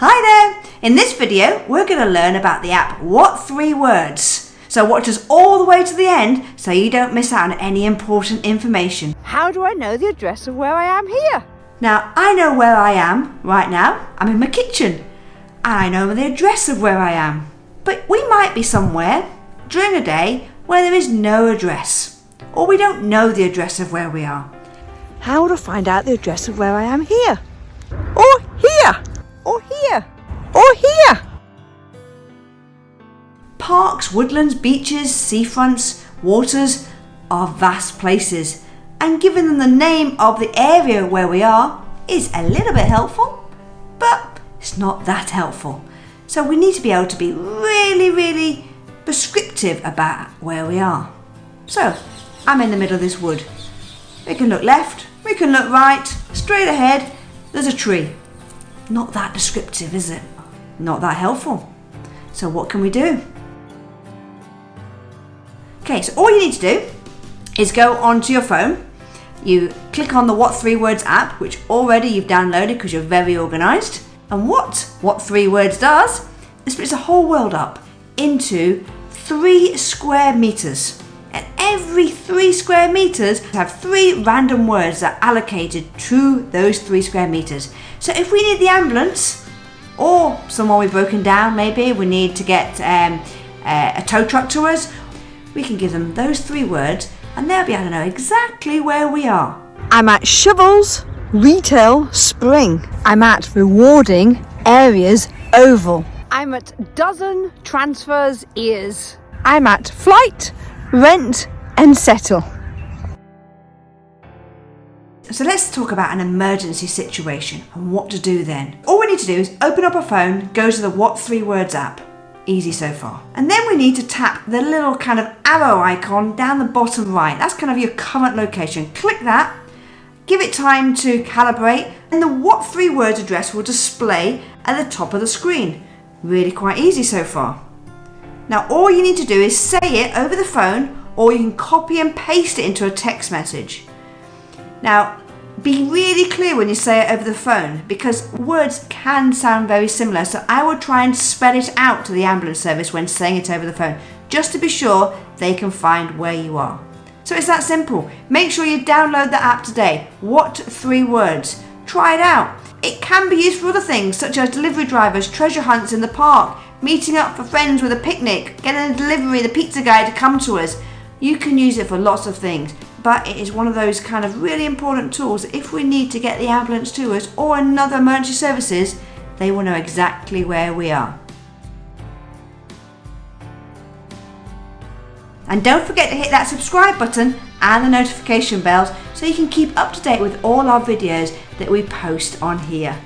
Hi there! In this video, we're going to learn about the app What 3 Words. So watch us all the way to the end so you don't miss out on any important information. How do I know the address of where I am here? Now, I know where I am right now. I'm in my kitchen. And I know the address of where I am. But we might be somewhere during a day where there is no address. Or we don't know the address of where we are. How to find out the address of where I am here? Or here? Or here? Or here? Parks, woodlands, beaches, seafronts, waters are vast places, and giving them the name of the area where we are is a little bit helpful, but it's not that helpful. So we need to be able to be really prescriptive about where we are. So I'm in the middle of this wood. We can look left, we can look right, straight ahead, there's a tree. Not that descriptive, is it? Not that helpful. So what can we do? Okay, so all you need to do is go onto your phone. You click on the What 3 Words app, which already you've downloaded because you're very organised. And what 3 Words does is splits the whole world up into 3 square meters. And every 3 square meters have 3 random words that are allocated to those 3 square meters. So if we need the ambulance, or someone we've broken down, maybe we need to get a tow truck to us, we can give them those 3 words and they'll be able to know exactly where we are. I'm at Shovels Retail Spring. I'm at Rewarding Areas Oval. I'm at Dozen Transfers Ears. I'm at Flight, Rent and Settle. So let's talk about an emergency situation and what to do then. All we need to do is open up our phone, go to the What 3 Words app. Easy so far. And then we need to tap the little kind of arrow icon down the bottom right. That's kind of your current location. Click that, give it time to calibrate, and the What 3 Words address will display at the top of the screen. Really quite easy so far. Now all you need to do is say it over the phone, or you can copy and paste it into a text message. Now, be really clear when you say it over the phone because words can sound very similar. So I would try and spell it out to the ambulance service when saying it over the phone, just to be sure they can find where you are. So it's that simple. Make sure you download the app today. What 3 Words? Try it out. It can be used for other things such as delivery drivers, treasure hunts in the park, meeting up for friends with a picnic, getting a delivery, the pizza guy to come to us. You can use it for lots of things. But it is one of those kind of really important tools. If we need to get the ambulance to us or another emergency services, they will know exactly where we are. And don't forget to hit that subscribe button and the notification bells so you can keep up to date with all our videos that we post on here.